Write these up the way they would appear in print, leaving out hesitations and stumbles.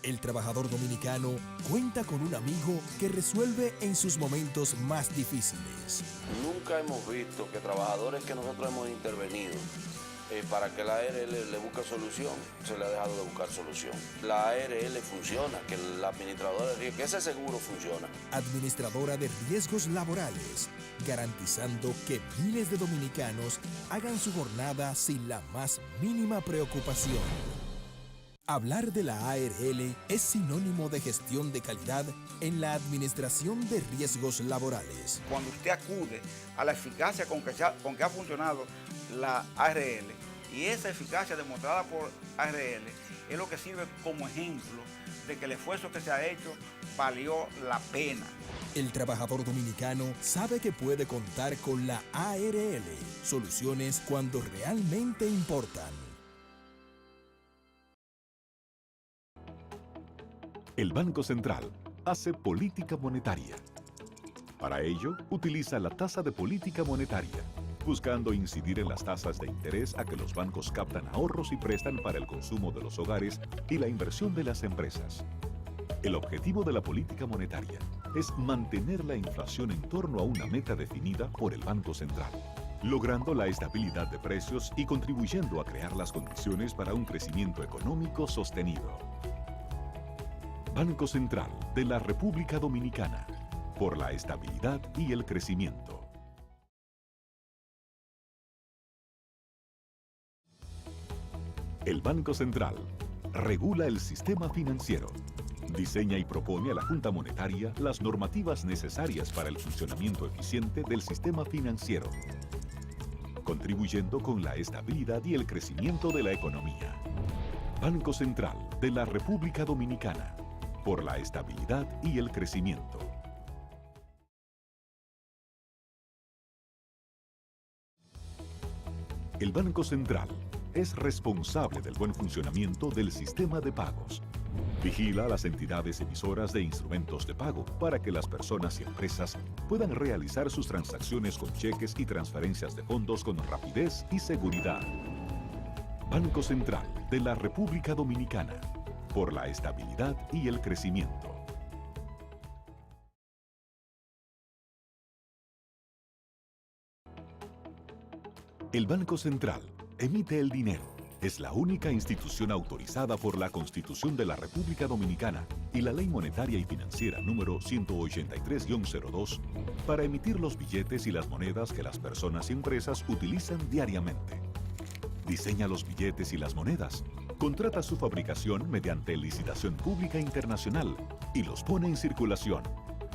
El trabajador dominicano cuenta con un amigo que resuelve en sus momentos más difíciles. Nunca hemos visto que trabajadores que nosotros hemos intervenido para que la ARL le busque solución, se le ha dejado de buscar solución. La ARL funciona, que la administradora de riesgos, que ese seguro funciona. Administradora de riesgos laborales, garantizando que miles de dominicanos hagan su jornada sin la más mínima preocupación. Hablar de la ARL es sinónimo de gestión de calidad en la administración de riesgos laborales. Cuando usted acude a la eficacia con que ha funcionado la ARL, y esa eficacia demostrada por ARL es lo que sirve como ejemplo de que el esfuerzo que se ha hecho valió la pena. El trabajador dominicano sabe que puede contar con la ARL, soluciones cuando realmente importan. El Banco Central hace política monetaria. Para ello, utiliza la tasa de política monetaria, buscando incidir en las tasas de interés a que los bancos captan ahorros y prestan para el consumo de los hogares y la inversión de las empresas. El objetivo de la política monetaria es mantener la inflación en torno a una meta definida por el Banco Central, logrando la estabilidad de precios y contribuyendo a crear las condiciones para un crecimiento económico sostenido. Banco Central de la República Dominicana, por la estabilidad y el crecimiento. El Banco Central regula el sistema financiero, diseña y propone a la Junta Monetaria las normativas necesarias para el funcionamiento eficiente del sistema financiero, contribuyendo con la estabilidad y el crecimiento de la economía. Banco Central de la República Dominicana, por la estabilidad y el crecimiento. El Banco Central es responsable del buen funcionamiento del sistema de pagos. Vigila a las entidades emisoras de instrumentos de pago para que las personas y empresas puedan realizar sus transacciones con cheques y transferencias de fondos con rapidez y seguridad. Banco Central de la República Dominicana, por la estabilidad y el crecimiento. El Banco Central emite el dinero. Es la única institución autorizada por la Constitución de la República Dominicana y la Ley Monetaria y Financiera número 183-02 para emitir los billetes y las monedas que las personas y empresas utilizan diariamente. Diseña los billetes y las monedas, contrata su fabricación mediante licitación pública internacional y los pone en circulación,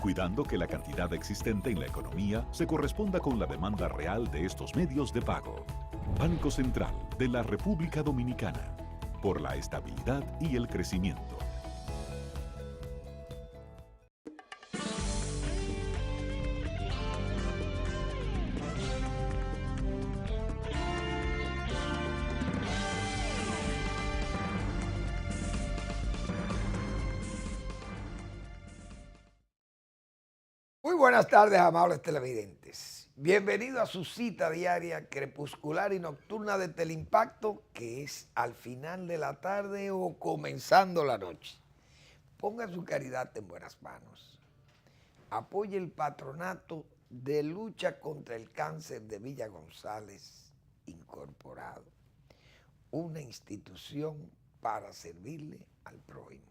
cuidando que la cantidad existente en la economía se corresponda con la demanda real de estos medios de pago. Banco Central de la República Dominicana, por la estabilidad y el crecimiento. Muy buenas tardes, amables televidentes. Bienvenido a su cita diaria crepuscular y nocturna de Teleimpacto, que es al final de la tarde o comenzando la noche. Ponga su caridad en buenas manos. Apoye el patronato de lucha contra el cáncer de Villa González Incorporado, una institución para servirle al prójimo,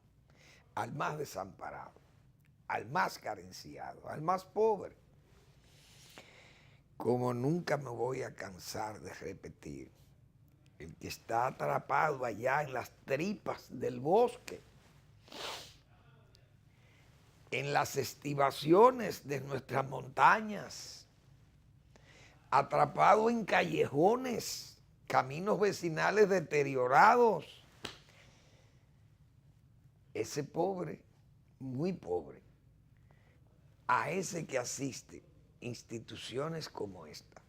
al más desamparado, al más carenciado, al más pobre. Como nunca me voy a cansar de repetir, el que está atrapado allá en las tripas del bosque, en las estribaciones de nuestras montañas, atrapado en callejones, caminos vecinales deteriorados, ese pobre, muy pobre, a ese que asiste instituciones como estas,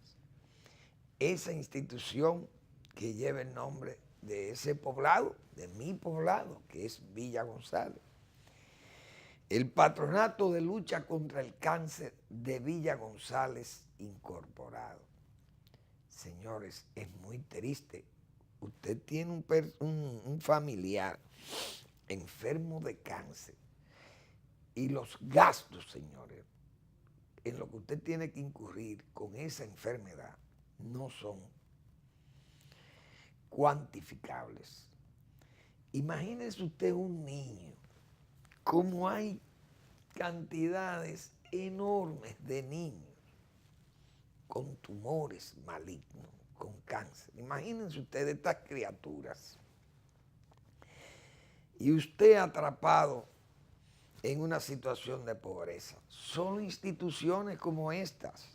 esa institución que lleva el nombre de ese poblado, de mi poblado, que es Villa González. El patronato de lucha contra el cáncer de Villa González Incorporado. Señores, es muy triste. Usted tiene un familiar enfermo de cáncer y los gastos, señores, en lo que usted tiene que incurrir con esa enfermedad no son cuantificables. Imagínese usted un niño, como hay cantidades enormes de niños con tumores malignos, con cáncer. Imagínense ustedes estas criaturas y usted atrapado en una situación de pobreza. Solo instituciones como estas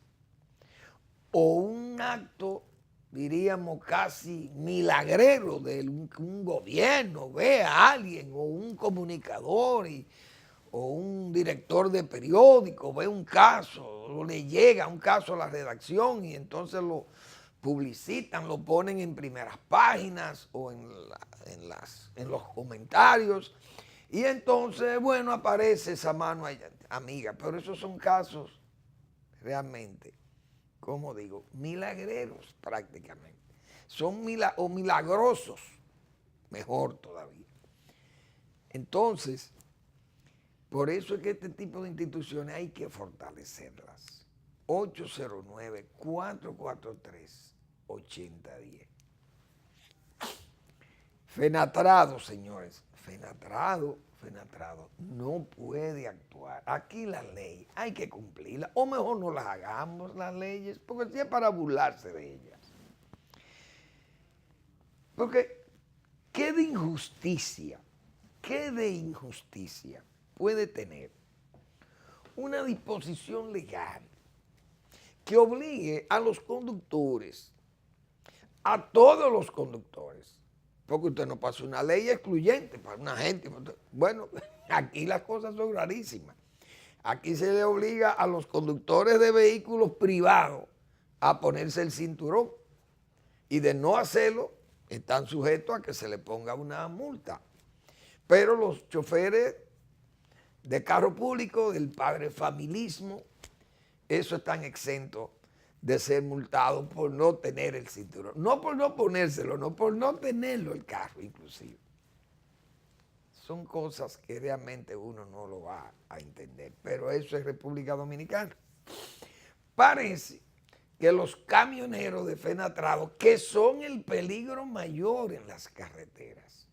o un acto, diríamos, casi milagrero de un gobierno, ve a alguien o un comunicador o un director de periódico, ve un caso, o le llega un caso a la redacción y entonces lo publicitan, lo ponen en primeras páginas o en los comentarios y entonces, bueno, aparece esa mano amiga, pero esos son casos realmente, como digo, milagreros prácticamente. Son milagrosos, mejor todavía. Entonces, por eso es que este tipo de instituciones hay que fortalecerlas. 809-443-8010. Fenatrado, señores. Fenatrado no puede actuar. Aquí la ley hay que cumplirla, o mejor no las hagamos las leyes, porque si es para burlarse de ellas. Porque ¿qué de injusticia puede tener una disposición legal que obligue a los conductores, a todos los conductores? Porque usted no pasa una ley excluyente para una gente. Bueno, aquí las cosas son rarísimas. Aquí se le obliga a los conductores de vehículos privados a ponerse el cinturón. Y de no hacerlo, están sujetos a que se le ponga una multa. Pero los choferes de carro público, del padre familismo, eso están exentos de ser multados por no tener el cinturón. No por no ponérselo, no por no tenerlo el carro inclusive. Son cosas que realmente uno no lo va a entender, pero eso es República Dominicana. Parece que los camioneros de Fenatrado, que son el peligro mayor en las carreteras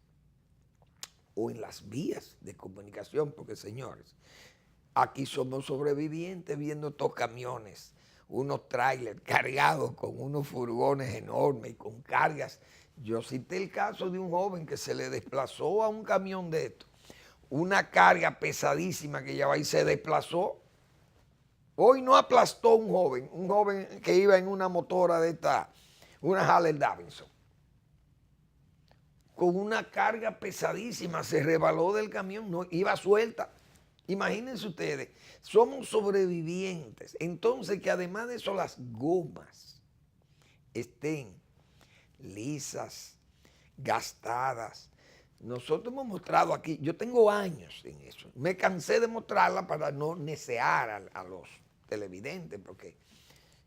o en las vías de comunicación, porque señores, aquí somos sobrevivientes viendo estos camiones, unos trailers cargados con unos furgones enormes y con cargas. Yo cité el caso de un joven que se le desplazó a un camión de estos, una carga pesadísima que llevaba y se desplazó. Hoy no aplastó un joven que iba en una motora de esta, una Harley Davidson, con una carga pesadísima, se rebaló del camión, no, iba suelta. Imagínense ustedes, somos sobrevivientes. Entonces, que además de eso las gomas estén lisas, gastadas. Nosotros hemos mostrado aquí, yo tengo años en eso. Me cansé de mostrarla para no necear a los televidentes, porque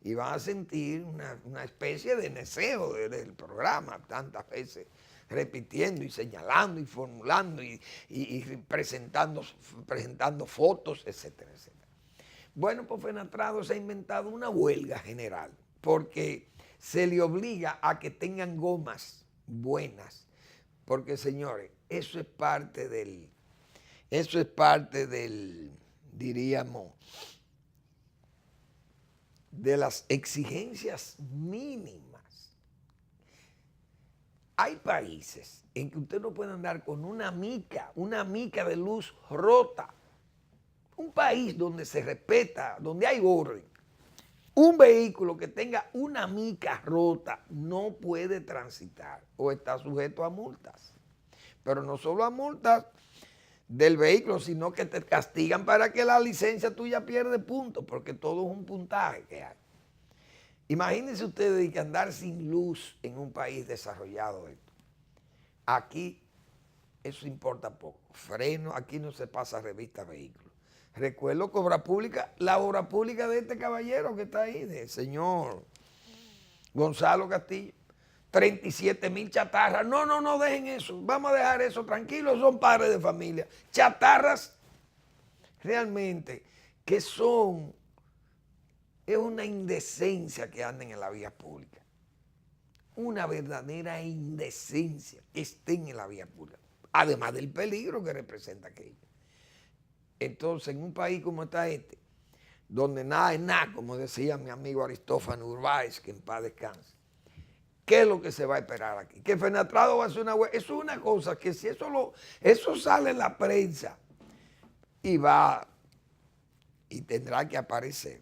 iban a sentir una especie de neseo del programa, tantas veces repitiendo y señalando y formulando y presentando fotos, etcétera, etcétera. Bueno, pues Fenatrado se ha inventado una huelga general porque se le obliga a que tengan gomas buenas, porque señores, eso es parte del, diríamos, de las exigencias mínimas. Hay países en que usted no puede andar con una mica de luz rota. Un país donde se respeta, donde hay orden. Un vehículo que tenga una mica rota no puede transitar o está sujeto a multas. Pero no solo a multas del vehículo, sino que te castigan para que la licencia tuya pierde puntos, porque todo es un puntaje que hay. Imagínense ustedes que andar sin luz en un país desarrollado esto. Aquí eso importa poco. Freno, aquí no se pasa revista vehículos. Recuerdo que la obra pública de este caballero que está ahí, del señor Gonzalo Castillo, 37,000 chatarras. No, no, no dejen eso. Vamos a dejar eso tranquilo. Son padres de familia. Chatarras realmente que son, es una indecencia que anden en la vía pública. Una verdadera indecencia que estén en la vía pública. Además del peligro que representa aquello. Entonces, en un país como está donde nada es nada, como decía mi amigo Aristófanes Urbáez, que en paz descanse, ¿qué es lo que se va a esperar aquí? Que Fenatrado va a hacer una huelga. Eso es una cosa que si eso sale en la prensa y tendrá que aparecer.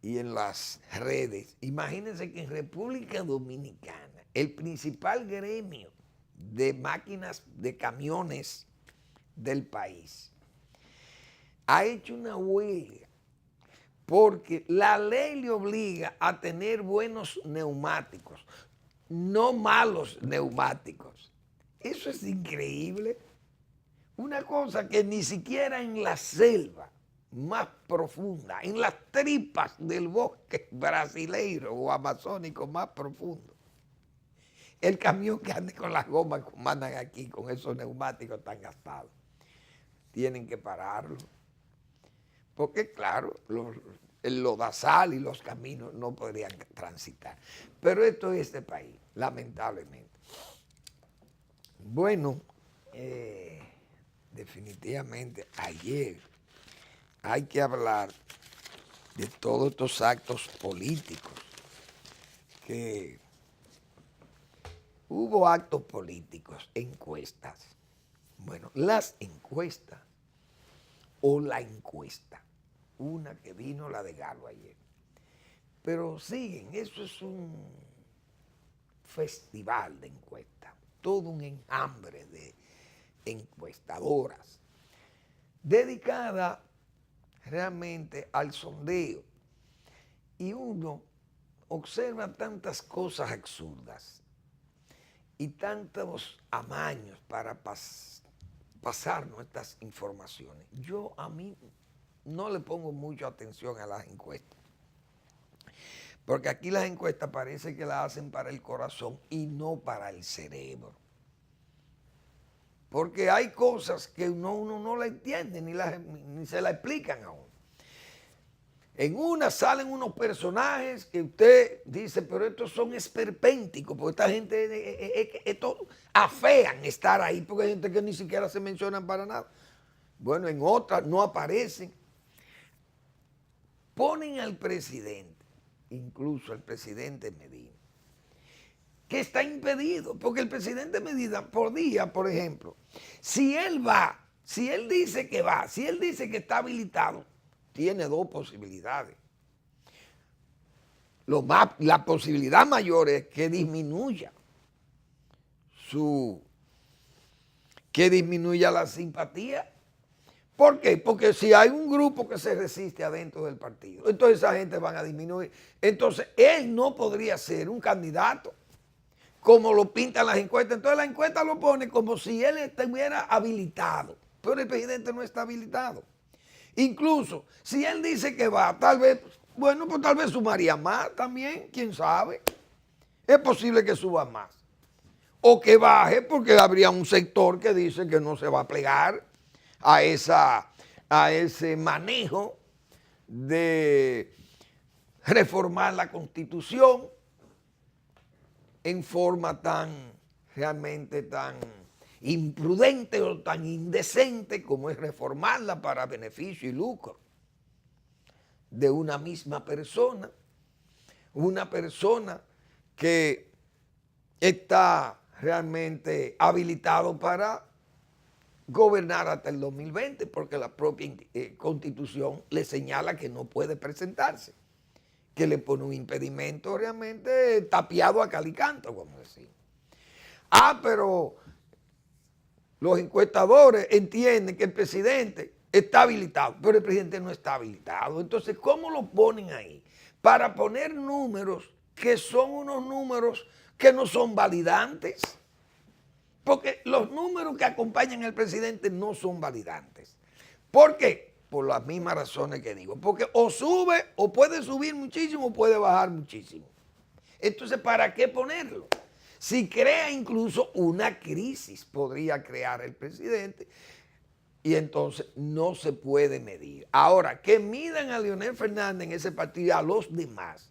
Y en las redes, imagínense que en República Dominicana, el principal gremio de máquinas, de camiones del país, ha hecho una huelga porque la ley le obliga a tener buenos neumáticos, no malos neumáticos. Eso es increíble. Una cosa que ni siquiera en la selva más profunda, en las tripas del bosque brasileiro o amazónico más profundo, el camión que ande con las gomas como andan aquí, con esos neumáticos tan gastados, tienen que pararlo. Porque claro, el lodazal y los caminos no podrían transitar. Pero esto es este país, lamentablemente. Bueno, definitivamente ayer hay que hablar de todos estos actos políticos, que hubo actos políticos, encuestas. Bueno, las encuestas o la encuesta, una que vino la de Galo ayer, pero siguen, eso es un festival de encuestas, todo un enjambre de encuestadoras, dedicada realmente al sondeo, y uno observa tantas cosas absurdas y tantos amaños para pasarnos estas informaciones. A mí no le pongo mucha atención a las encuestas, porque aquí las encuestas parece que las hacen para el corazón y no para el cerebro. Porque hay cosas que uno no la entiende ni se la explican a uno. En una salen unos personajes que usted dice, pero estos son esperpénticos, porque esta gente esto afean estar ahí, porque hay gente que ni siquiera se mencionan para nada. Bueno, en otras no aparecen. Ponen al presidente, incluso al presidente Medina, que está impedido, porque el presidente Medina podía, por ejemplo, si él dice que va, si él dice que está habilitado, tiene dos posibilidades. La posibilidad mayor es que disminuya la simpatía. ¿Por qué? Porque si hay un grupo que se resiste adentro del partido, entonces esa gente van a disminuir. Entonces él no podría ser un candidato como lo pintan las encuestas. Entonces la encuesta lo pone como si él estuviera habilitado, pero el presidente no está habilitado. Incluso si él dice que va, tal vez sumaría más también, quién sabe. Es posible que suba más. O que baje, porque habría un sector que dice que no se va a plegar a ese manejo de reformar la Constitución en forma realmente tan imprudente o tan indecente como es reformarla para beneficio y lucro de una misma persona, una persona que está realmente habilitado para gobernar hasta el 2020, porque la propia Constitución le señala que no puede presentarse, que le pone un impedimento realmente tapiado a cal y canto, como decimos. Pero los encuestadores entienden que el presidente está habilitado, pero el presidente no está habilitado. Entonces, ¿cómo lo ponen ahí? Para poner números que son unos números que no son validantes. Porque los números que acompañan al presidente no son validantes. ¿Por qué? Por las mismas razones que digo. Porque o sube, o puede subir muchísimo, o puede bajar muchísimo. Entonces, ¿para qué ponerlo? Si crea incluso una crisis, podría crear el presidente, y entonces no se puede medir. Ahora, que midan a Leonel Fernández en ese partido y a los demás,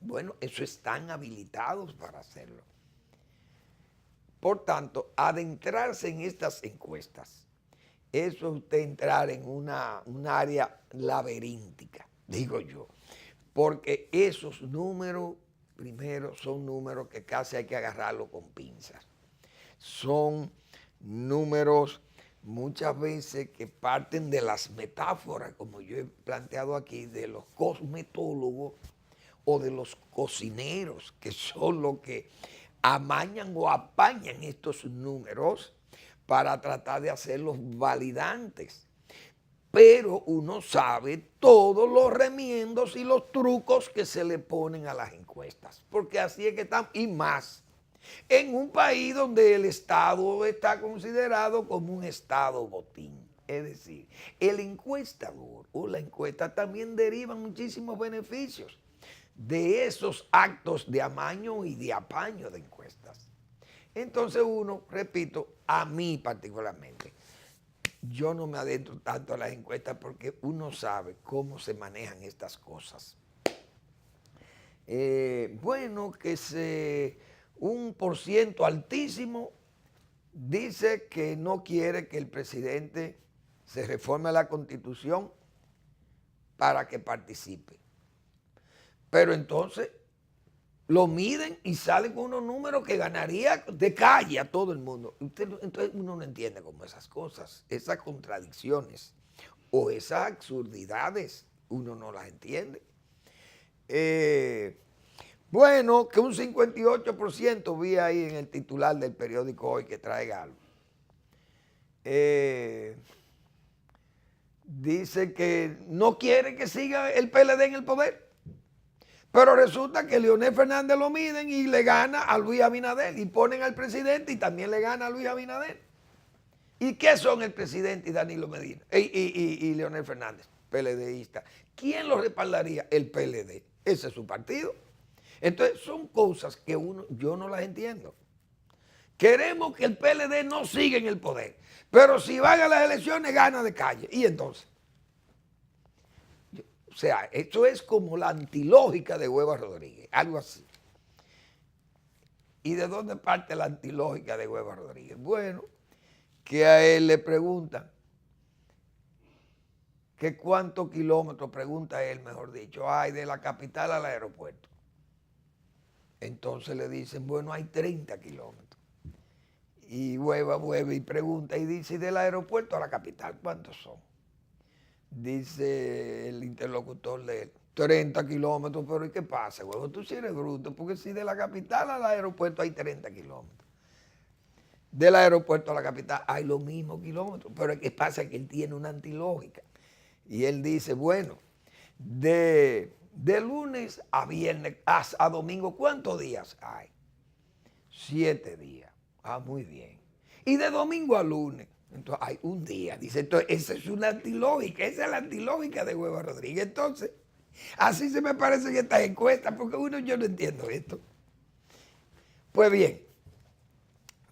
bueno, eso están habilitados para hacerlo. Por tanto, adentrarse en estas encuestas, eso es usted entrar en un área laberíntica, digo yo, porque esos números, primero, son números que casi hay que agarrarlo con pinzas. Son números muchas veces que parten de las metáforas, como yo he planteado aquí, de los cosmetólogos o de los cocineros, que son los que amañan o apañan estos números para tratar de hacerlos validantes. Pero uno sabe todos los remiendos y los trucos que se le ponen a las encuestas, porque así es que están, y más en un país donde el Estado está considerado como un Estado botín. Es decir, el encuestador o la encuesta también derivan muchísimos beneficios de esos actos de amaño y de apaño de encuestas. Entonces uno, repito, a mí particularmente, yo no me adentro tanto a las encuestas porque uno sabe cómo se manejan estas cosas. Bueno, que un % altísimo dice que no quiere que el presidente se reforme la Constitución para que participe. Pero entonces lo miden y salen con unos números que ganaría de calle a todo el mundo. Entonces uno no entiende como esas cosas, esas contradicciones o esas absurdidades, uno no las entiende. Bueno, que un 58% vi ahí en el titular del periódico Hoy que trae algo. Dice que no quiere que siga el PLD en el poder. Pero resulta que Leonel Fernández lo miden y le gana a Luis Abinader. Y ponen al presidente y también le gana a Luis Abinader. ¿Y qué son el presidente y Danilo Medina? Y Leonel Fernández, PLDista. ¿Quién lo respaldaría? El PLD. Ese es su partido. Entonces son cosas que yo no las entiendo. Queremos que el PLD no siga en el poder, pero si van a las elecciones gana de calle. ¿Y entonces? O sea, esto es como la antilógica de Hueva Rodríguez, algo así. ¿Y de dónde parte la antilógica de Hueva Rodríguez? Bueno, que a él le preguntan que cuántos kilómetros, pregunta él, mejor dicho, hay de la capital al aeropuerto. Entonces le dicen, bueno, hay 30 kilómetros. Y Hueva vuelve y pregunta y dice, ¿y del aeropuerto a la capital cuántos son? Dice el interlocutor de él, 30 kilómetros, pero ¿y qué pasa, Huevo? Tú sí eres bruto, porque si de la capital al aeropuerto hay 30 kilómetros. Del aeropuerto a la capital hay los mismos kilómetros, pero ¿qué pasa? Que él tiene una antilógica. Y él dice, bueno, de lunes a viernes, a domingo, ¿cuántos días hay? 7 días. Ah, muy bien. Y de domingo a lunes, entonces hay un día. Dice, entonces esa es una antilógica, esa es la antilógica de Hueva Rodríguez. Entonces, así se me parecen estas encuestas, porque yo no entiendo esto. Pues bien,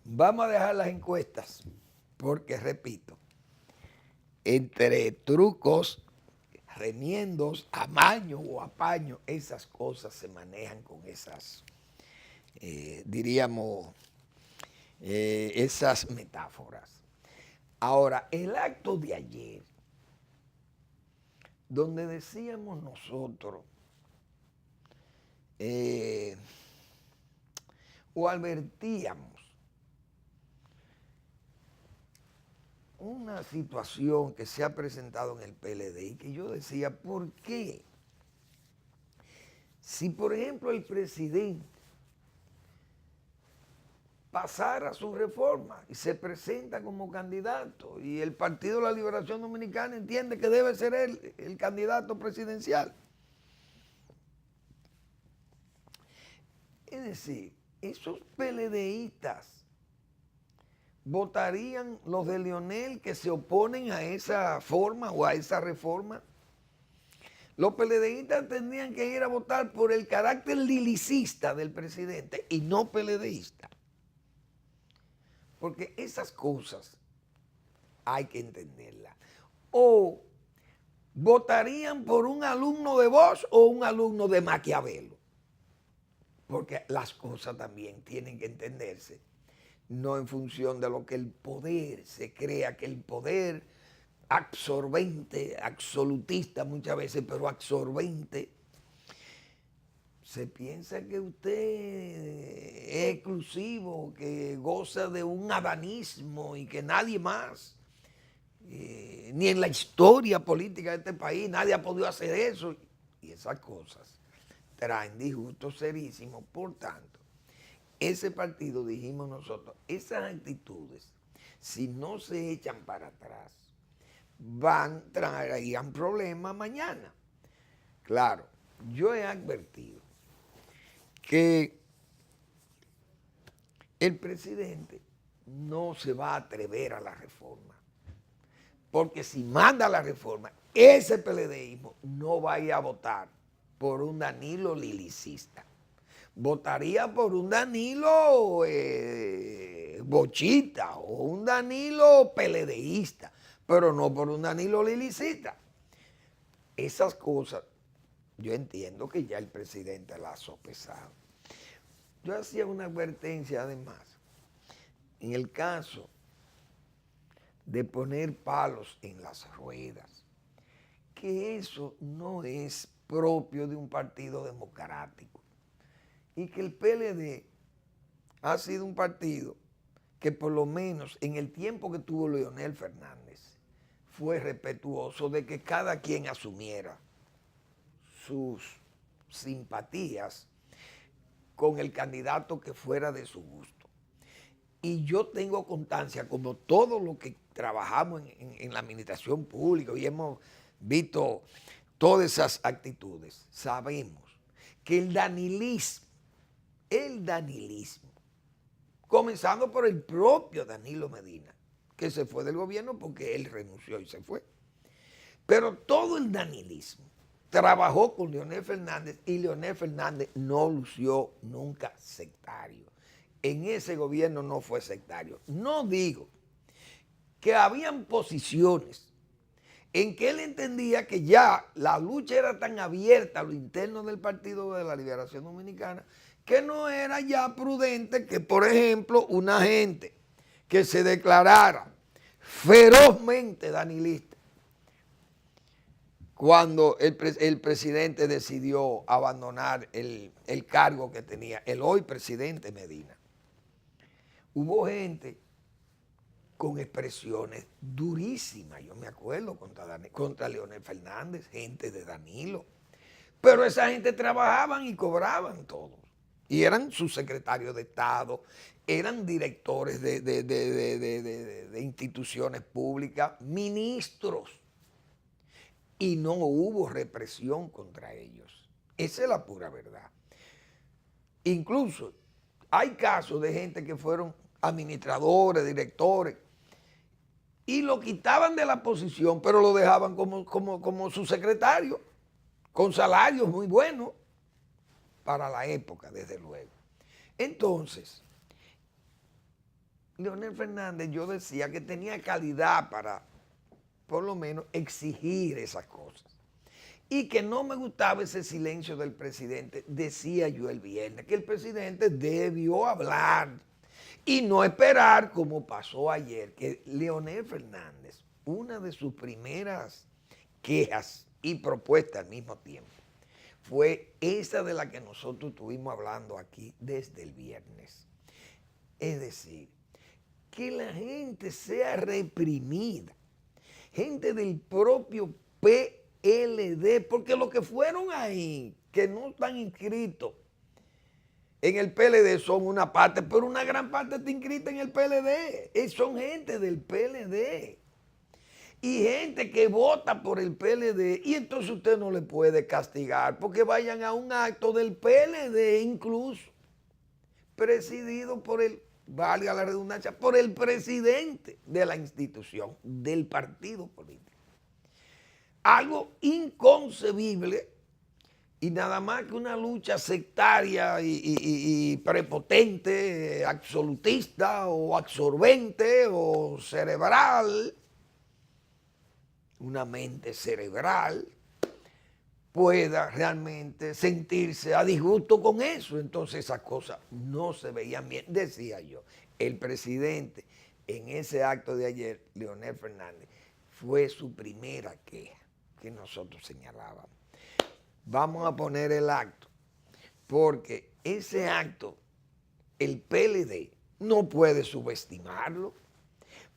vamos a dejar las encuestas, porque repito, entre trucos, remiendos, amaños o apaños, esas cosas se manejan con esas, esas metáforas. Ahora, el acto de ayer, donde decíamos nosotros, o advertíamos una situación que se ha presentado en el PLD y que yo decía, ¿por qué? Si, por ejemplo, el presidente pasara su reforma y se presenta como candidato y el Partido de la Liberación Dominicana entiende que debe ser él el candidato presidencial. Es decir, esos PLDistas votarían los de Leonel que se oponen a esa forma o a esa reforma. Los PLDistas tendrían que ir a votar por el carácter lilicista del presidente y no PLDista. Porque esas cosas hay que entenderlas. O votarían por un alumno de Bosch o un alumno de Maquiavelo. Porque las cosas también tienen que entenderse, no en función de lo que el poder se crea, que el poder absorbente, absolutista muchas veces, pero absorbente, se piensa que usted es exclusivo, que goza de un adanismo y que nadie más, ni en la historia política de este país, nadie ha podido hacer eso. Y esas cosas traen disgustos serísimos. Por tanto, ese partido, dijimos nosotros, esas actitudes, si no se echan para atrás, traerían problemas mañana. Claro, yo he advertido que el presidente no se va a atrever a la reforma, porque si manda la reforma, ese PLDismo no va a ir a votar por un Danilo lilicista, votaría por un Danilo bochita o un Danilo PLDista, pero no por un Danilo lilicista. Esas cosas yo entiendo que ya el presidente las ha sopesado. Yo hacía una advertencia además, en el caso de poner palos en las ruedas, que eso no es propio de un partido democrático y que el PLD ha sido un partido que por lo menos en el tiempo que tuvo Leonel Fernández fue respetuoso de que cada quien asumiera sus simpatías con el candidato que fuera de su gusto. Y yo tengo constancia, como todos los que trabajamos en la administración pública y hemos visto todas esas actitudes, sabemos que el danilismo, comenzando por el propio Danilo Medina, que se fue del gobierno porque él renunció y se fue, pero todo el danilismo trabajó con Leonel Fernández y Leonel Fernández no lució nunca sectario. En ese gobierno no fue sectario. No digo que habían posiciones en que él entendía que ya la lucha era tan abierta a lo interno del Partido de la Liberación Dominicana que no era ya prudente que, por ejemplo, una gente que se declarara ferozmente danilista, cuando el presidente decidió abandonar el cargo que tenía, el hoy presidente Medina, hubo gente con expresiones durísimas, yo me acuerdo, contra Leonel Fernández, gente de Danilo, pero esa gente trabajaban y cobraban todos, y eran subsecretarios de Estado, eran directores de instituciones públicas, ministros, y no hubo represión contra ellos. Esa es la pura verdad. Incluso hay casos de gente que fueron administradores, directores, y lo quitaban de la posición, pero lo dejaban como su secretario, con salarios muy buenos, para la época, desde luego. Entonces, Leonel Fernández, yo decía que tenía calidad para, por lo menos, exigir esas cosas. Y que no me gustaba ese silencio del presidente, decía yo el viernes, que el presidente debió hablar y no esperar como pasó ayer, que Leonel Fernández, una de sus primeras quejas y propuestas al mismo tiempo, fue esa de la que nosotros estuvimos hablando aquí desde el viernes. Es decir, que la gente sea reprimida, gente del propio PLD, porque los que fueron ahí, que no están inscritos en el PLD son una parte, pero una gran parte está inscrita en el PLD. Son gente del PLD. Y gente que vota por el PLD, y entonces usted no le puede castigar porque vayan a un acto del PLD incluso, presidido por el, valga la redundancia, por el presidente de la institución, del partido político. algo inconcebible y nada más que una lucha sectaria y prepotente, absolutista o absorbente o cerebral, una mente cerebral, pueda realmente sentirse a disgusto con eso. Entonces esas cosas no se veían bien. Decía yo, el presidente en ese acto de ayer, Leonel Fernández, fue su primera queja que nosotros señalábamos. Vamos a poner el acto, porque ese acto, el PLD no puede subestimarlo,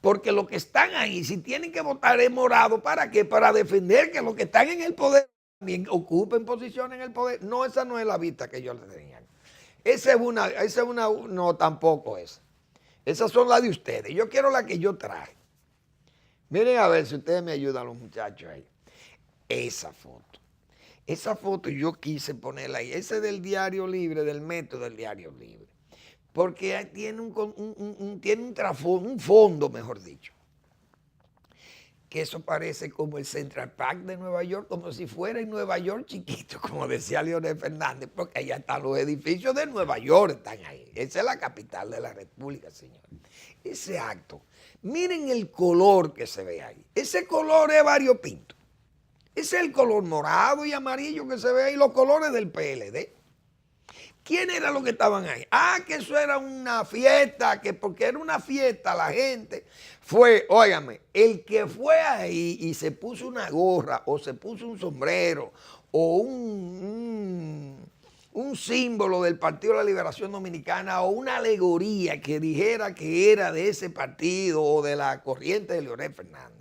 porque los que están ahí, si tienen que votar es morado, ¿para qué? Para defender que los que están en el poder también ocupen posiciones en el poder. No, esa no es la vista que yo le tenía. Esa es una, no, tampoco esa. Esas son las de ustedes. Yo quiero la que yo traje. Miren a ver si ustedes me ayudan, los muchachos ahí. Esa foto. Esa foto yo quise ponerla ahí. Ese es del Diario Libre, del método del Diario Libre. Porque tiene un trasfondo, un fondo, mejor dicho. Que eso parece como el Central Park de Nueva York, como si fuera en Nueva York chiquito, como decía Leonel Fernández, porque allá están los edificios de Nueva York, están ahí. Esa es la capital de la República, señor. Ese acto, miren el color que se ve ahí. Ese color es variopinto. Ese es el color morado y amarillo que se ve ahí, los colores del PLD. ¿Quién era los que estaban ahí? Ah, que eso era una fiesta, que porque era una fiesta la gente fue, óigame, el que fue ahí y se puso una gorra o se puso un sombrero o un símbolo del Partido de la Liberación Dominicana o una alegoría que dijera que era de ese partido o de la corriente de Leonel Fernández,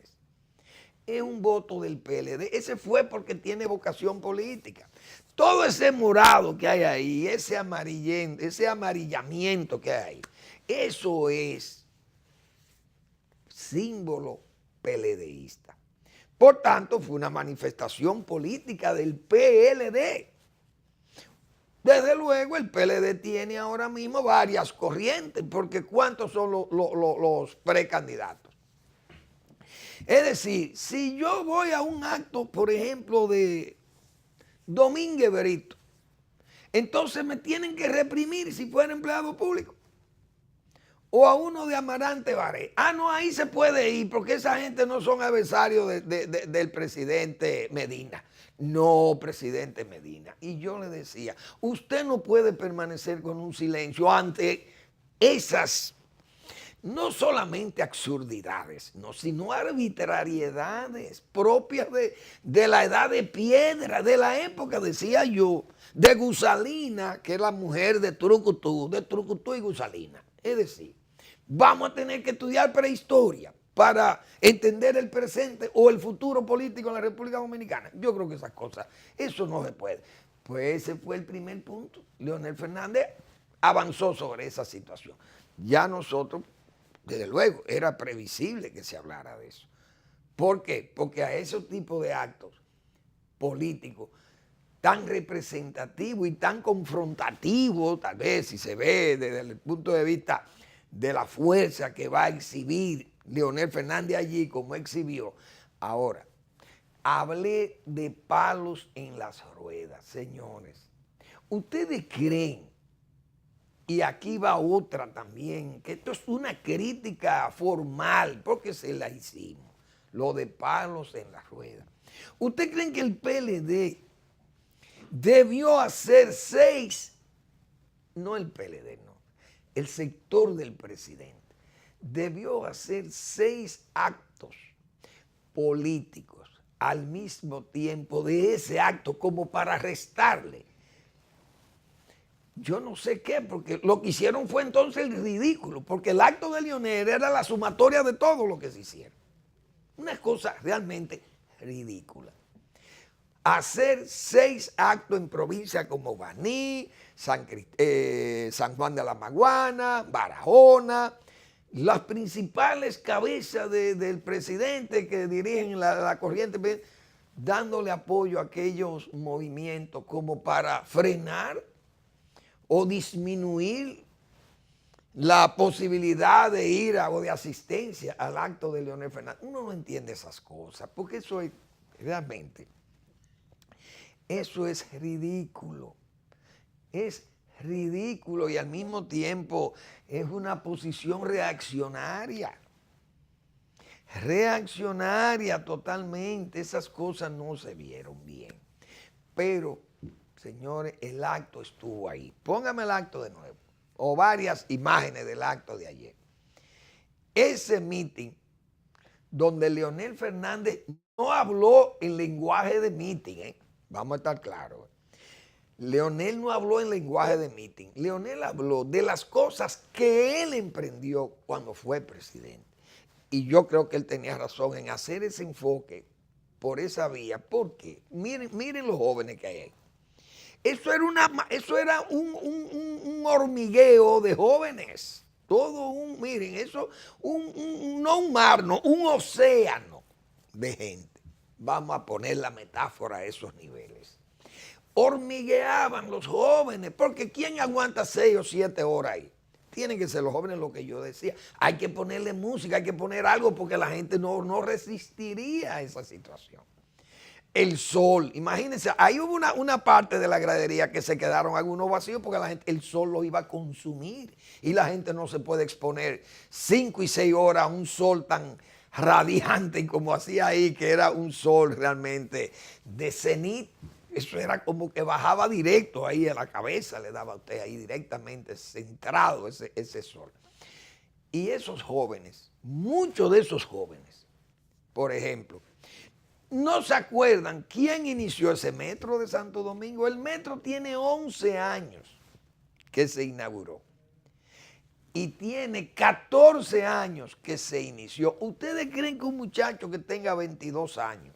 es un voto del PLD. Ese fue porque tiene vocación política. Todo ese morado que hay ahí, ese amarillamiento que hay ahí, eso es símbolo PLDista. Por tanto, fue una manifestación política del PLD. Desde luego, el PLD tiene ahora mismo varias corrientes, porque ¿cuántos son los precandidatos? Es decir, si yo voy a un acto, por ejemplo, de Domínguez Brito, entonces me tienen que reprimir si fuera empleado público. O a uno de Amarante Baré. Ah, no, ahí se puede ir porque esa gente no son adversarios del presidente Medina. No, presidente Medina. Y yo le decía, usted no puede permanecer con un silencio ante esas, no solamente absurdidades, no, sino arbitrariedades propias de la edad de piedra, de la época, decía yo, de Gusalina, que es la mujer de Trucutú y Gusalina. Es decir, vamos a tener que estudiar prehistoria para entender el presente o el futuro político en la República Dominicana. Yo creo que esas cosas, eso no se puede. Pues ese fue el primer punto. Leonel Fernández avanzó sobre esa situación. Ya nosotros, desde luego, era previsible que se hablara de eso. ¿Por qué? Porque a esos tipos de actos políticos tan representativos y tan confrontativos, tal vez si se ve desde el punto de vista de la fuerza que va a exhibir Leonel Fernández allí como exhibió. Ahora, hablé de palos en las ruedas, señores. ¿Ustedes creen, y aquí va otra también, que esto es una crítica formal, porque se la hicimos, lo de palos en las ruedas? ¿Ustedes creen que el PLD debió hacer 6, no el PLD, no, el sector del presidente, debió hacer 6 actos políticos al mismo tiempo de ese acto como para restarle? Yo no sé qué, porque lo que hicieron fue entonces el ridículo, porque el acto de Leonel era la sumatoria de todo lo que se hicieron. Una cosa realmente ridícula. Hacer 6 actos en provincias como Baní, San Juan de la Maguana, Barahona, las principales cabezas del presidente que dirigen la corriente, dándole apoyo a aquellos movimientos como para frenar o disminuir la posibilidad de ir o de asistencia al acto de Leonel Fernández. Uno no entiende esas cosas, porque eso es realmente, eso es ridículo. Es ridículo y al mismo tiempo es una posición reaccionaria. Reaccionaria totalmente. Esas cosas no se vieron bien. Pero, señores, el acto estuvo ahí. Póngame el acto de nuevo. O varias imágenes del acto de ayer. Ese meeting donde Leonel Fernández no habló en lenguaje de meeting, vamos a estar claros. Leonel no habló en lenguaje de meeting. Leonel habló de las cosas que él emprendió cuando fue presidente. Y yo creo que él tenía razón en hacer ese enfoque por esa vía. Porque miren los jóvenes que hay ahí. Eso era un hormigueo de jóvenes. Todo miren, eso, no un mar, no, un océano de gente. Vamos a poner la metáfora a esos niveles. Hormigueaban los jóvenes, porque ¿quién aguanta 6 o 7 horas ahí? Tienen que ser los jóvenes, lo que yo decía. Hay que ponerle música, hay que poner algo, porque la gente no resistiría a esa situación. El sol, imagínense, ahí hubo una parte de la gradería que se quedaron algunos vacíos porque el sol lo iba a consumir y la gente no se puede exponer 5 y 6 horas a un sol tan radiante como hacía ahí, que era un sol realmente de cenit. Eso era como que bajaba directo ahí a la cabeza, le daba a usted ahí directamente centrado ese sol. Y esos jóvenes, muchos de esos jóvenes, por ejemplo, ¿no se acuerdan quién inició ese metro de Santo Domingo? El metro tiene 11 años que se inauguró y tiene 14 años que se inició. ¿Ustedes creen que un muchacho que tenga 22 años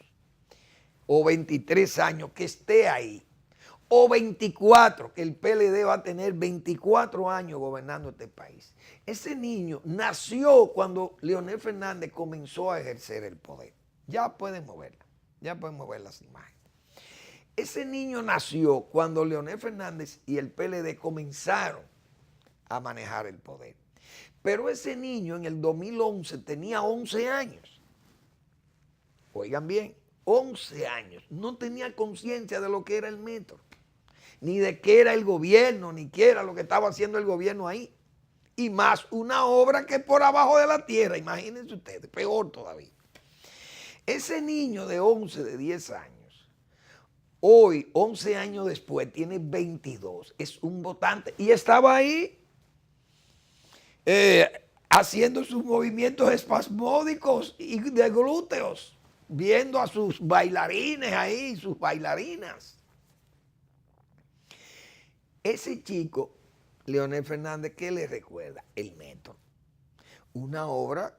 o 23 años que esté ahí, o 24, que el PLD va a tener 24 años gobernando este país? Ese niño nació cuando Leonel Fernández comenzó a ejercer el poder. Ya pueden mover las imágenes. Ese niño nació cuando Leonel Fernández y el PLD comenzaron a manejar el poder. Pero ese niño en el 2011 tenía 11 años. Oigan bien, 11 años. No tenía conciencia de lo que era el metro, ni de qué era el gobierno, ni qué era lo que estaba haciendo el gobierno ahí. Y más una obra que por abajo de la tierra, imagínense ustedes, peor todavía. Ese niño de 11, de 10 años, hoy, 11 años después, tiene 22, es un votante y estaba ahí haciendo sus movimientos espasmódicos y de glúteos, viendo a sus bailarines ahí, sus bailarinas. Ese chico, Leonel Fernández, ¿qué le recuerda? El metro, una obra.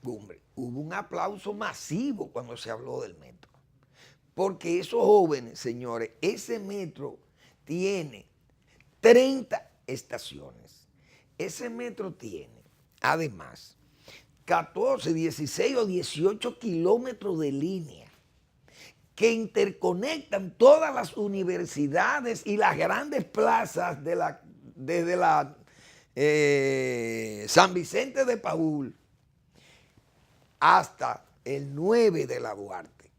Hombre, hubo un aplauso masivo cuando se habló del metro. Porque esos jóvenes, señores, ese metro tiene 30 estaciones. Ese metro tiene, además, 14, 16 o 18 kilómetros de línea que interconectan todas las universidades y las grandes plazas desde la San Vicente de Paúl hasta el 9 de la Duarte.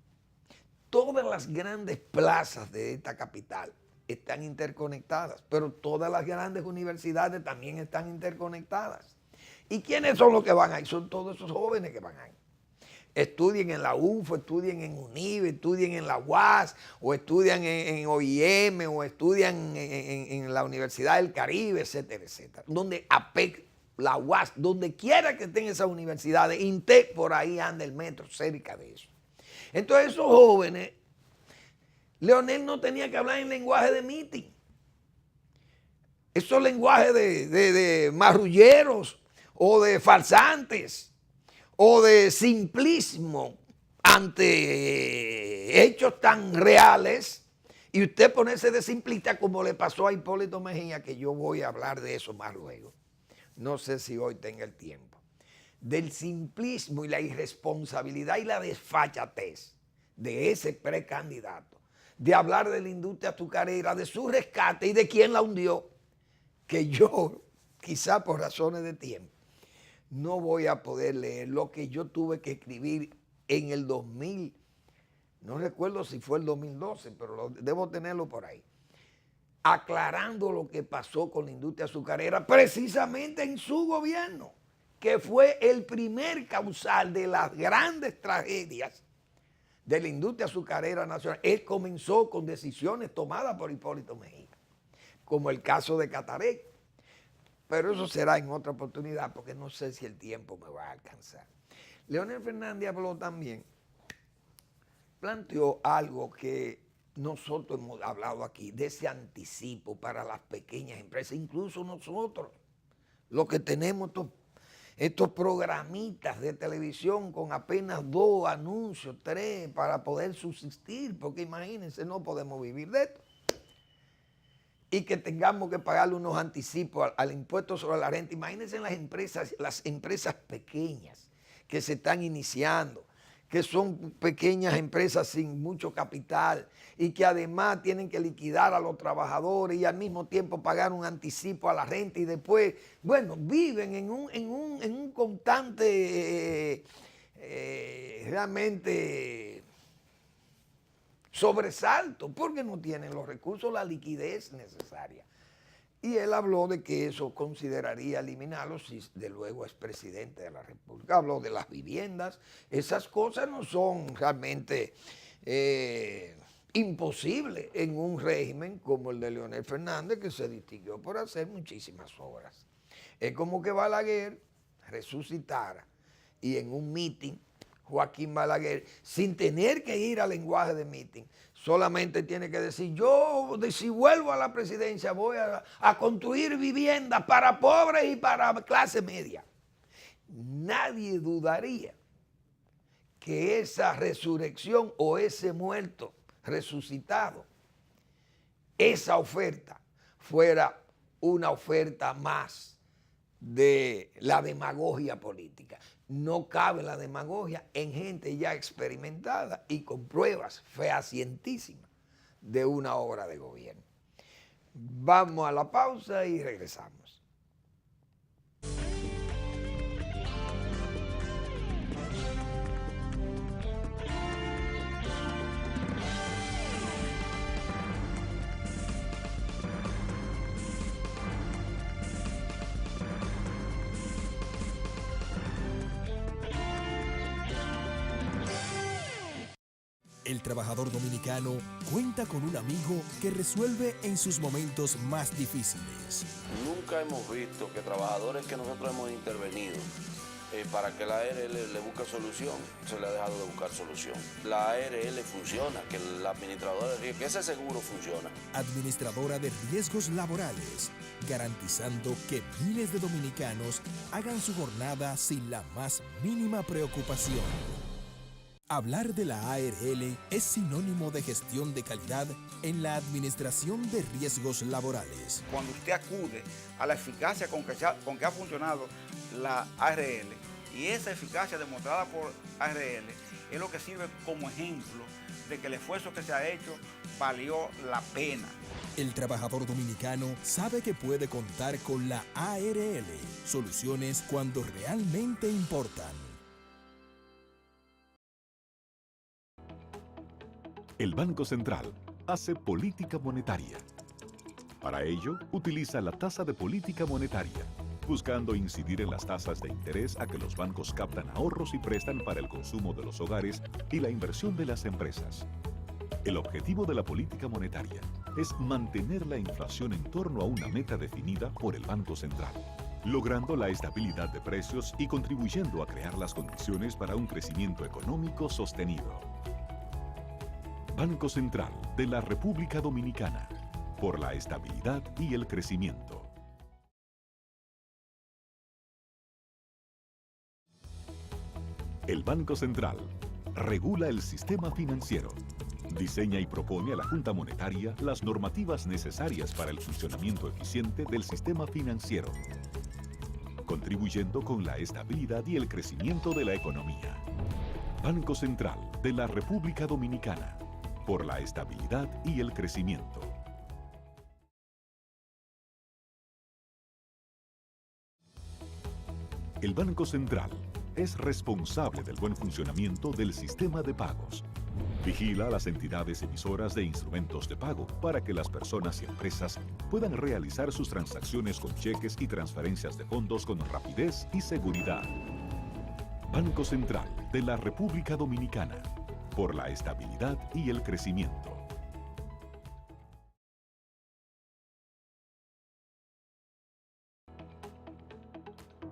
Todas las grandes plazas de esta capital están interconectadas, pero todas las grandes universidades también están interconectadas. ¿Y quiénes son los que van ahí? Son todos esos jóvenes que van ahí. Estudien en la UNFO, estudien en UNIVE, estudien en la UAS, o estudian en OIM, o estudian en la Universidad del Caribe, etcétera, etcétera. Donde APEC, la UAS, donde quiera que estén esas universidades, INTEC, por ahí anda el metro, cerca de eso. Entonces esos jóvenes, Leonel no tenía que hablar en lenguaje de meeting. Esos lenguajes de marrulleros o de farsantes o de simplismo ante hechos tan reales, y usted ponerse de simplista como le pasó a Hipólito Mejía, que yo voy a hablar de eso más luego. No sé si hoy tenga el tiempo. Del simplismo y la irresponsabilidad y la desfachatez de ese precandidato, de hablar de la industria azucarera, de su rescate y de quién la hundió, que yo, quizá por razones de tiempo, no voy a poder leer lo que yo tuve que escribir en el 2009 no recuerdo si fue el 2012, pero debo tenerlo por ahí, aclarando lo que pasó con la industria azucarera precisamente en su gobierno, que fue el primer causal de las grandes tragedias de la industria azucarera nacional. Él comenzó con decisiones tomadas por Hipólito Mejía, como el caso de Cataré. Pero eso será en otra oportunidad, porque no sé si el tiempo me va a alcanzar. Leonel Fernández habló también, planteó algo que nosotros hemos hablado aquí, de ese anticipo para las pequeñas empresas, incluso nosotros, los que tenemos estos programitas de televisión con apenas 2 anuncios, 3, para poder subsistir, porque imagínense, no podemos vivir de esto. Y que tengamos que pagarle unos anticipos al impuesto sobre la renta. Imagínense las empresas pequeñas que se están iniciando, que son pequeñas empresas sin mucho capital y que además tienen que liquidar a los trabajadores y al mismo tiempo pagar un anticipo a la renta y después, bueno, viven en un constante realmente sobresalto porque no tienen los recursos, la liquidez necesaria. Y él habló de que eso consideraría eliminarlo si de luego es presidente de la República. Habló de las viviendas. Esas cosas no son realmente imposibles en un régimen como el de Leonel Fernández, que se distinguió por hacer muchísimas obras. Es como que Balaguer resucitara y en un meeting Joaquín Balaguer, sin tener que ir al lenguaje de meeting, solamente tiene que decir, yo si vuelvo a la presidencia voy a construir viviendas para pobres y para clase media. Nadie dudaría que esa resurrección o ese muerto resucitado, esa oferta fuera una oferta más de la demagogia política. No cabe la demagogia en gente ya experimentada y con pruebas fehacientísimas de una obra de gobierno. Vamos a la pausa y regresamos. El trabajador dominicano cuenta con un amigo que resuelve en sus momentos más difíciles. Nunca hemos visto que trabajadores que nosotros hemos intervenido para que la ARL le busque solución, se le ha dejado de buscar solución. La ARL funciona, que la administradora de riesgos, que ese seguro funciona. Administradora de riesgos laborales, garantizando que miles de dominicanos hagan su jornada sin la más mínima preocupación. Hablar de la ARL es sinónimo de gestión de calidad en la administración de riesgos laborales. Cuando usted acude a la eficacia con que ha funcionado la ARL, y esa eficacia demostrada por ARL es lo que sirve como ejemplo de que el esfuerzo que se ha hecho valió la pena. El trabajador dominicano sabe que puede contar con la ARL, soluciones cuando realmente importan. El Banco Central hace política monetaria. Para ello, utiliza la tasa de política monetaria, buscando incidir en las tasas de interés a que los bancos captan ahorros y prestan para el consumo de los hogares y la inversión de las empresas. El objetivo de la política monetaria es mantener la inflación en torno a una meta definida por el Banco Central, logrando la estabilidad de precios y contribuyendo a crear las condiciones para un crecimiento económico sostenido. Banco Central de la República Dominicana, por la estabilidad y el crecimiento. El Banco Central regula el sistema financiero, diseña y propone a la Junta Monetaria las normativas necesarias para el funcionamiento eficiente del sistema financiero, contribuyendo con la estabilidad y el crecimiento de la economía. Banco Central de la República Dominicana, por la estabilidad y el crecimiento. El Banco Central es responsable del buen funcionamiento del sistema de pagos, Vigila a las entidades emisoras de instrumentos de pago para que las personas y empresas puedan realizar sus transacciones con cheques y transferencias de fondos con rapidez y seguridad. Banco Central de la República Dominicana, por la estabilidad y el crecimiento.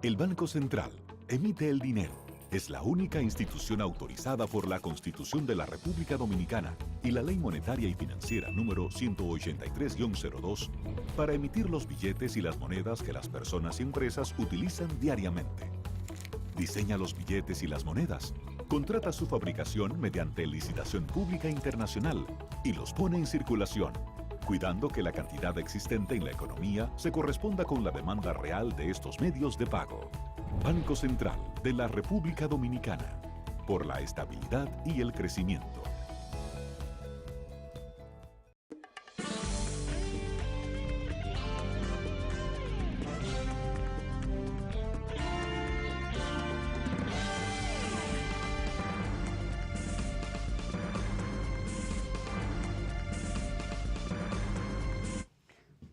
El Banco Central emite el dinero. Es la única institución autorizada por la Constitución de la República Dominicana y la Ley Monetaria y Financiera número 183-02 para emitir los billetes y las monedas que las personas y empresas utilizan diariamente. Diseña los billetes y las monedas, contrata su fabricación mediante licitación pública internacional y los pone en circulación, cuidando que la cantidad existente en la economía se corresponda con la demanda real de estos medios de pago. Banco Central de la República Dominicana, por la estabilidad y el crecimiento.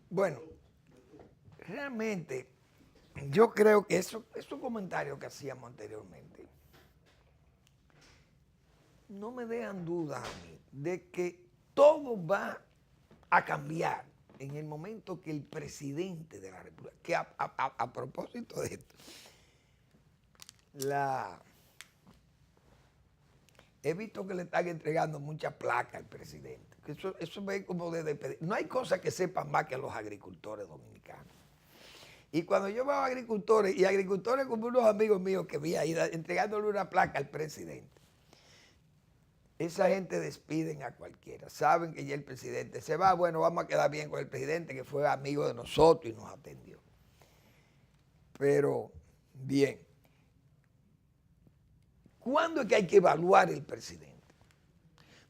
Bueno, realmente yo creo que esos comentarios que hacíamos anteriormente no me dejan duda a mí de que todo va a cambiar en el momento que el presidente de la República, que a propósito de esto, he visto que le están entregando muchas placas al presidente. Eso ve como de despedir. No hay cosa que sepan más que los agricultores dominicanos. Y cuando yo veo a agricultores, y agricultores como unos amigos míos que vi ahí entregándole una placa al presidente, esa gente despiden a cualquiera. Saben que ya el presidente se va, bueno, vamos a quedar bien con el presidente que fue amigo de nosotros y nos atendió. Pero, bien, ¿cuándo es que hay que evaluar el presidente?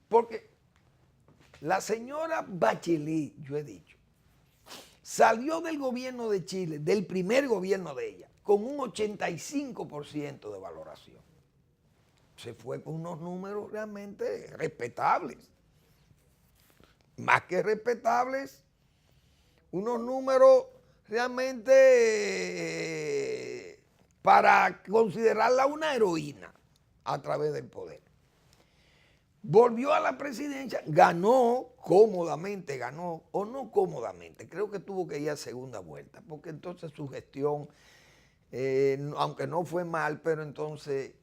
Porque la señora Bachelet, yo he dicho, salió del gobierno de Chile, del primer gobierno de ella, con un 85% de valoración. Se fue con unos números realmente respetables. Más que respetables, unos números realmente para considerarla una heroína a través del poder. Volvió a la presidencia, ganó cómodamente, ganó, o no cómodamente, creo que tuvo que ir a segunda vuelta, porque entonces su gestión, aunque no fue mal, pero entonces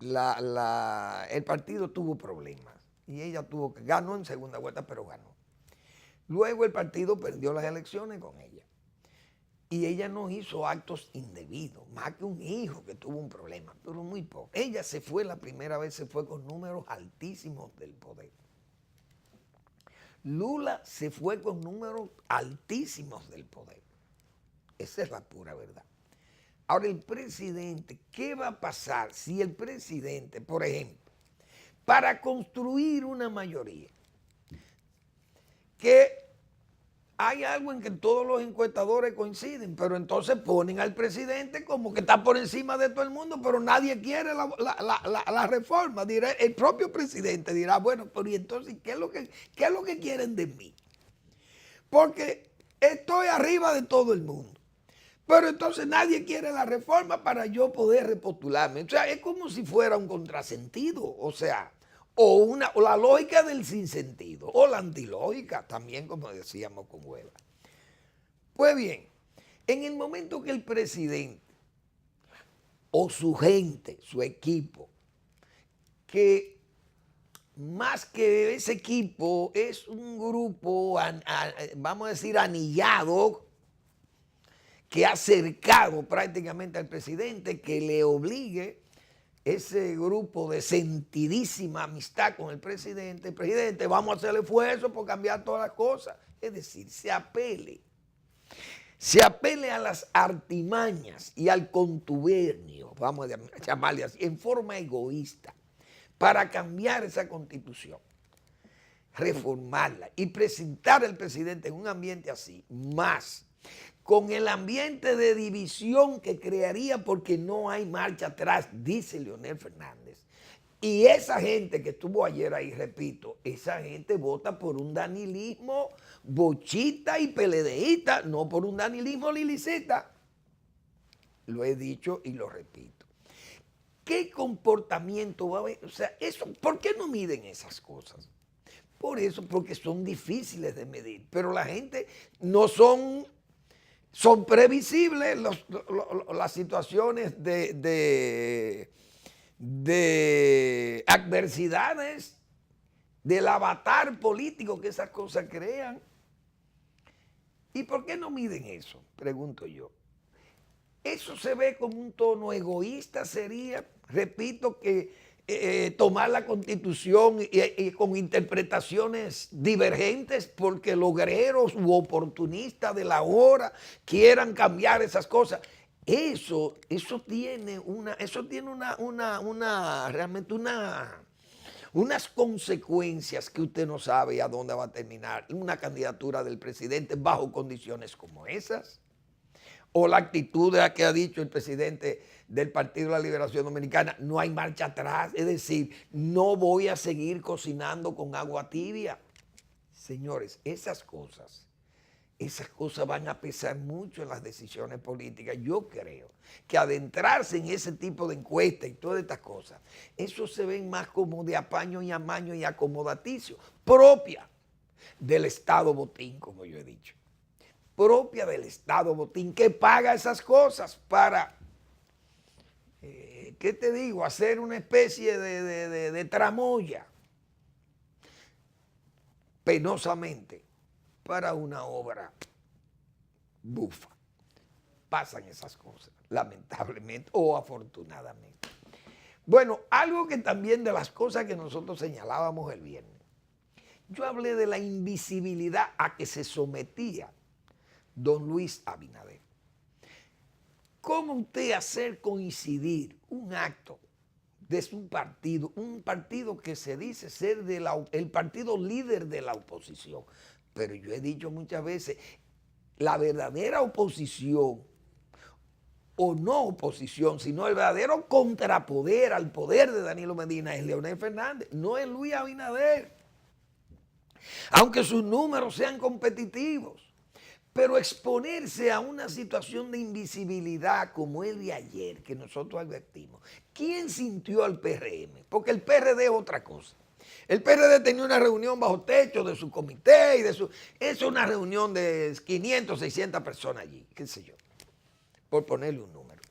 el partido tuvo problemas y ella ganó en segunda vuelta, pero ganó. Luego el partido perdió las elecciones con ella. Y ella no hizo actos indebidos, más que un hijo que tuvo un problema, pero muy poco. Ella se fue la primera vez, se fue con números altísimos del poder. Lula se fue con números altísimos del poder. Esa es la pura verdad. Ahora el presidente, ¿qué va a pasar si el presidente, por ejemplo, para construir una mayoría, que hay algo en que todos los encuestadores coinciden, pero entonces ponen al presidente como que está por encima de todo el mundo, pero nadie quiere la reforma. Dirá, el propio presidente dirá, bueno, pero ¿y entonces qué es lo que quieren de mí? Porque estoy arriba de todo el mundo, pero entonces nadie quiere la reforma para yo poder repostularme. O sea, es como si fuera un contrasentido, o sea, o la lógica del sinsentido, o la antilógica, también como decíamos con Hueva. Pues bien, en el momento que el presidente o su gente, su equipo, que más que ese equipo es un grupo, vamos a decir, anillado, que ha cercado prácticamente al presidente, que le obligue ese grupo de sentidísima amistad con el presidente, vamos a hacer el esfuerzo por cambiar todas las cosas. Es decir, se apele a las artimañas y al contubernio, vamos a llamarle así, en forma egoísta, para cambiar esa constitución, reformarla y presentar al presidente en un ambiente así, más con el ambiente de división que crearía porque no hay marcha atrás, dice Leonel Fernández. Y esa gente que estuvo ayer ahí, repito, esa gente vota por un danilismo bochita y peledeísta, no por un danilismo liliceta. Lo he dicho y lo repito. ¿Qué comportamiento va a haber? O sea, eso, ¿por qué no miden esas cosas? Por eso, porque son difíciles de medir, pero la gente no son previsibles las situaciones de adversidades, del avatar político que esas cosas crean. ¿Y por qué no miden eso? Pregunto yo. Eso se ve como un tono egoísta, sería, repito, que tomar la Constitución y con interpretaciones divergentes porque logreros u oportunistas de la hora quieran cambiar esas cosas. Eso tiene realmente unas consecuencias que usted no sabe a dónde va a terminar una candidatura del presidente bajo condiciones como esas. O la actitud de la que ha dicho el presidente del Partido de la Liberación Dominicana, no hay marcha atrás, es decir, no voy a seguir cocinando con agua tibia. Señores, esas cosas van a pesar mucho en las decisiones políticas. Yo creo que adentrarse en ese tipo de encuestas y todas estas cosas, eso se ven más como de apaño y amaño y acomodaticio, propia del Estado botín, como yo he dicho. Propia del Estado botín, que paga esas cosas para, ¿qué te digo?, hacer una especie de tramoya, penosamente, para una obra bufa. Pasan esas cosas, lamentablemente o afortunadamente. Bueno, algo que también de las cosas que nosotros señalábamos el viernes, yo hablé de la invisibilidad a que se sometía don Luis Abinader. ¿Cómo usted hacer coincidir un acto de su partido, un partido que se dice ser el partido líder de la oposición? Pero yo he dicho muchas veces, la verdadera oposición, o no oposición, sino el verdadero contrapoder al poder de Danilo Medina es Leonel Fernández, no es Luis Abinader. Aunque sus números sean competitivos. Pero exponerse a una situación de invisibilidad como el de ayer, que nosotros advertimos, ¿quién sintió al PRM? Porque el PRD es otra cosa. El PRD tenía una reunión bajo techo de su comité y es una reunión de 500, 600 personas allí, qué sé yo, por ponerle un número.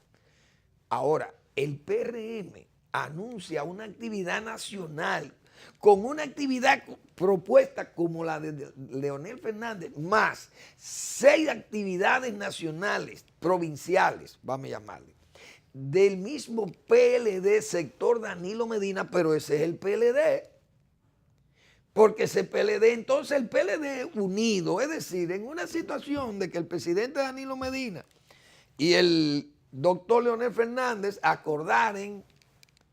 Ahora, el PRM anuncia una actividad nacional con una actividad propuesta como la de Leonel Fernández, más 6 actividades nacionales, provinciales, vamos a llamarle, del mismo PLD, sector Danilo Medina, pero ese es el PLD. Porque ese PLD, entonces el PLD unido, es decir, en una situación de que el presidente Danilo Medina y el doctor Leonel Fernández acordaren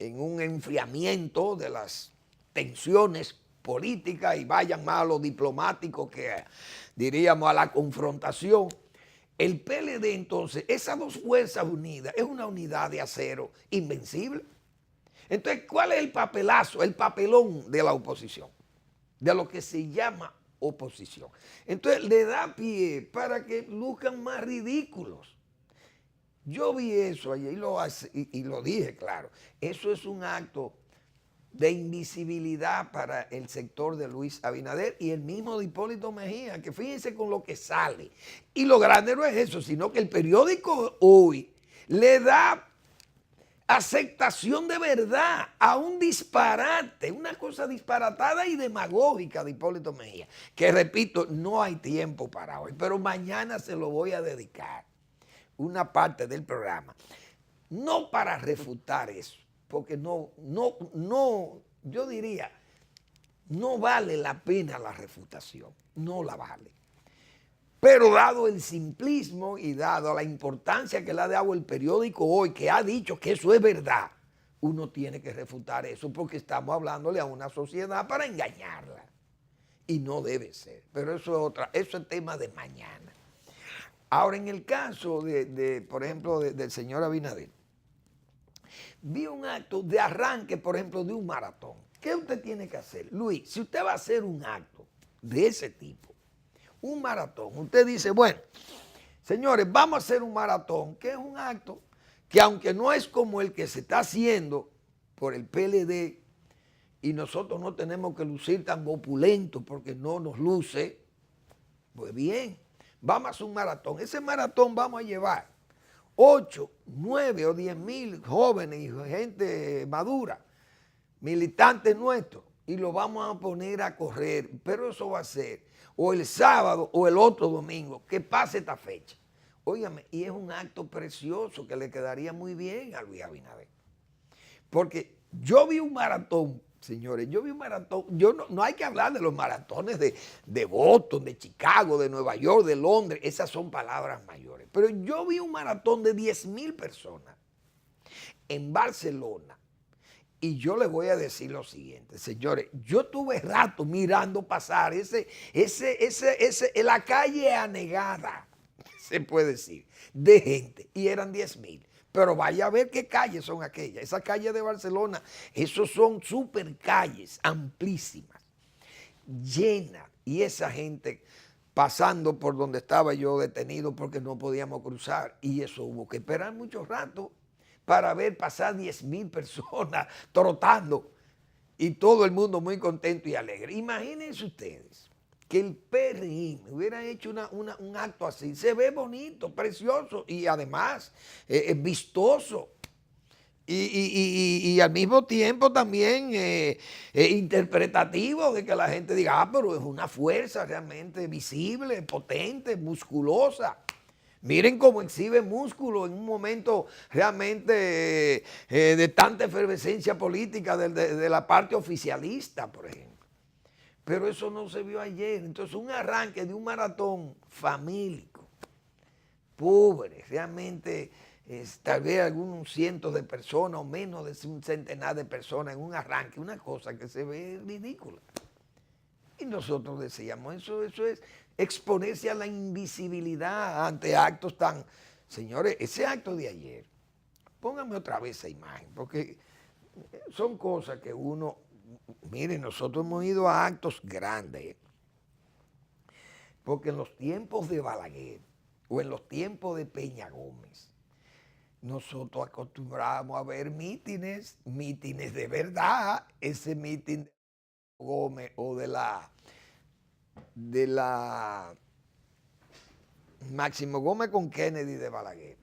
en un enfriamiento de las tensiones políticas y vayan más a lo diplomático que diríamos a la confrontación. El PLD entonces, esas dos fuerzas unidas, es una unidad de acero invencible. Entonces, ¿cuál es el papelazo, el papelón de la oposición? De lo que se llama oposición. Entonces, le da pie para que luzcan más ridículos. Yo vi eso ayer y lo dije, claro. Eso es un acto de invisibilidad para el sector de Luis Abinader y el mismo de Hipólito Mejía, que fíjense con lo que sale. Y lo grande no es eso, sino que el periódico Hoy le da aceptación de verdad a un disparate, una cosa disparatada y demagógica de Hipólito Mejía, que repito, no hay tiempo para hoy, pero mañana se lo voy a dedicar, una parte del programa, no para refutar eso, porque no, yo diría, no vale la pena la refutación, no la vale. Pero dado el simplismo y dado la importancia que le ha dado el periódico Hoy, que ha dicho que eso es verdad, uno tiene que refutar eso porque estamos hablándole a una sociedad para engañarla. Y no debe ser. Pero eso es tema de mañana. Ahora, en el caso por ejemplo, del señor Abinader, vi un acto de arranque, por ejemplo, de un maratón. ¿Qué usted tiene que hacer? Luis, si usted va a hacer un acto de ese tipo, un maratón, usted dice, bueno, señores, vamos a hacer un maratón, que es un acto que aunque no es como el que se está haciendo por el PLD, y nosotros no tenemos que lucir tan opulentos porque no nos luce, pues bien, vamos a hacer un maratón. Ese maratón vamos a llevar 8, 9 o 10 mil jóvenes y gente madura, militantes nuestros, y lo vamos a poner a correr, pero eso va a ser o el sábado o el otro domingo, que pase esta fecha. Óigame, y es un acto precioso que le quedaría muy bien a Luis Abinader. Porque yo vi un maratón, señores, yo vi un maratón, no hay que hablar de los maratones de Boston, de Chicago, de Nueva York, de Londres, esas son palabras mayores. Pero yo vi un maratón de 10,000 personas en Barcelona. Y yo les voy a decir lo siguiente, señores, yo tuve rato mirando pasar la calle anegada, se puede decir, de gente, y eran 10,000. Pero vaya a ver qué calles son aquellas. Esas calles de Barcelona, esos son super calles amplísimas, llenas, y esa gente pasando por donde estaba yo detenido porque no podíamos cruzar, y eso hubo que esperar mucho rato para ver pasar 10,000 personas trotando y todo el mundo muy contento y alegre. Imagínense ustedes que el PRM hubiera hecho un acto así. Se ve bonito, precioso y además vistoso. Y al mismo tiempo también interpretativo de que la gente diga, pero es una fuerza realmente visible, potente, musculosa. Miren cómo exhibe músculo en un momento realmente de tanta efervescencia política de la parte oficialista, por ejemplo. Pero eso no se vio ayer. Entonces, un arranque de un maratón famílico, pobre, realmente tal vez algunos cientos de personas o menos de un centenar de personas en un arranque, una cosa que se ve ridícula. Y nosotros decíamos, eso es exponerse a la invisibilidad ante actos tan... Señores, ese acto de ayer, pónganme otra vez esa imagen, porque son cosas que uno... Miren, nosotros hemos ido a actos grandes, porque en los tiempos de Balaguer o en los tiempos de Peña Gómez, nosotros acostumbrábamos a ver mítines de verdad, ese mítin de Gómez o de la Máximo Gómez con Kennedy de Balaguer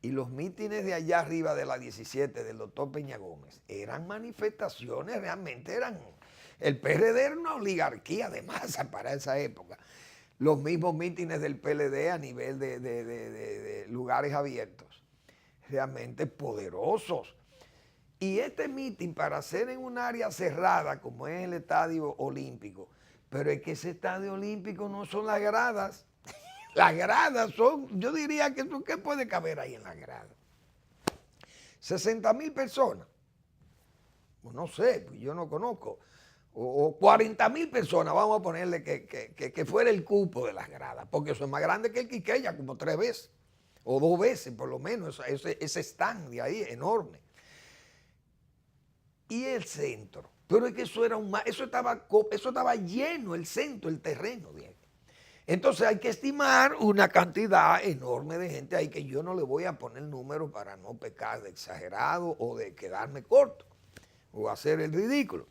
y los mítines de allá arriba de la 17 del doctor Peña Gómez eran manifestaciones, realmente eran, el PRD era una oligarquía de masa para esa época. Los mismos mítines del PLD a nivel de lugares abiertos, realmente poderosos. Y este mítin para hacer en un área cerrada como es el Estadio Olímpico, pero es que ese Estadio Olímpico no son las gradas. Las gradas son, yo diría que ¿qué puede caber ahí en las gradas? 60,000 personas. Pues no sé, pues yo no conozco. O 40,000 personas, vamos a ponerle que fuera el cupo de las gradas, porque eso es más grande que el Quiqueya, como 3 veces, o 2 veces por lo menos, ese stand de ahí, enorme. Y el centro, pero es que eso estaba lleno, el centro, el terreno de ahí. Entonces hay que estimar una cantidad enorme de gente ahí que yo no le voy a poner números para no pecar de exagerado o de quedarme corto o hacer el ridículo.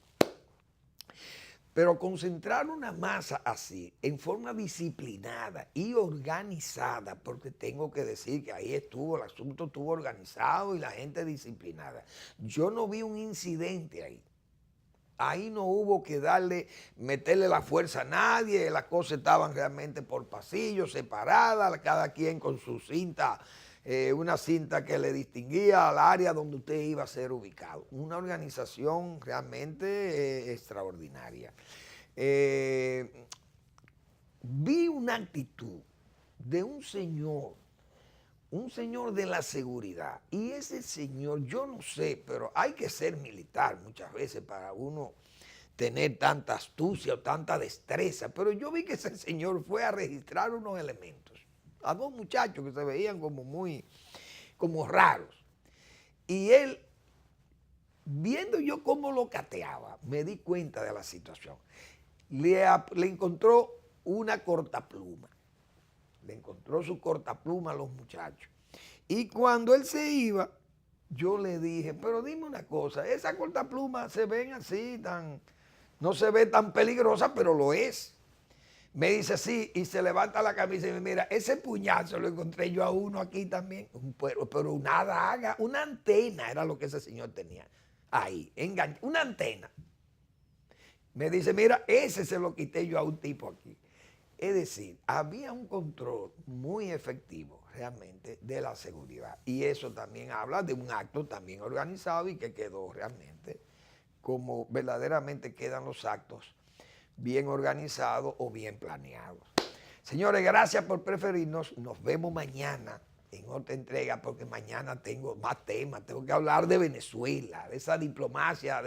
Pero concentrar una masa así, en forma disciplinada y organizada, porque tengo que decir que ahí el asunto estuvo organizado y la gente disciplinada. Yo no vi un incidente ahí. Ahí no hubo que meterle la fuerza a nadie, las cosas estaban realmente por pasillos, separadas, cada quien con su cinta, una cinta que le distinguía al área donde usted iba a ser ubicado. Una organización realmente extraordinaria. Vi una actitud de un señor de la seguridad. Y ese señor, yo no sé, pero hay que ser militar muchas veces para uno tener tanta astucia o tanta destreza. Pero yo vi que ese señor fue a registrar unos elementos, a 2 muchachos que se veían como raros. Y él, viendo yo cómo lo cateaba, me di cuenta de la situación. Le encontró una cortapluma. Le encontró su cortapluma a los muchachos. Y cuando él se iba, yo le dije, pero dime una cosa, esa cortapluma se ven así, no se ve tan peligrosa, pero lo es. Me dice sí, y se levanta la camisa y me mira, ese puñazo lo encontré yo a uno aquí también, pero nada haga, una antena era lo que ese señor tenía ahí, una antena. Me dice, mira, ese se lo quité yo a un tipo aquí. Es decir, había un control muy efectivo realmente de la seguridad. Y eso también habla de un acto también organizado y que quedó realmente como verdaderamente quedan los actos bien organizados o bien planeados. Señores, gracias por preferirnos. Nos vemos mañana en otra entrega porque mañana tengo más temas. Tengo que hablar de Venezuela, de esa diplomacia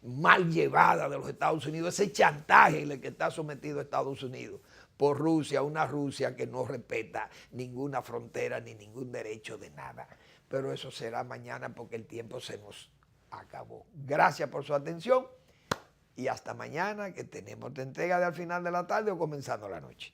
mal llevada de los Estados Unidos, ese chantaje en el que está sometido Estados Unidos por Rusia, una Rusia que no respeta ninguna frontera ni ningún derecho de nada. Pero eso será mañana porque el tiempo se nos acabó. Gracias por su atención y hasta mañana que tenemos otra entrega de Al Final de la Tarde o comenzando la noche.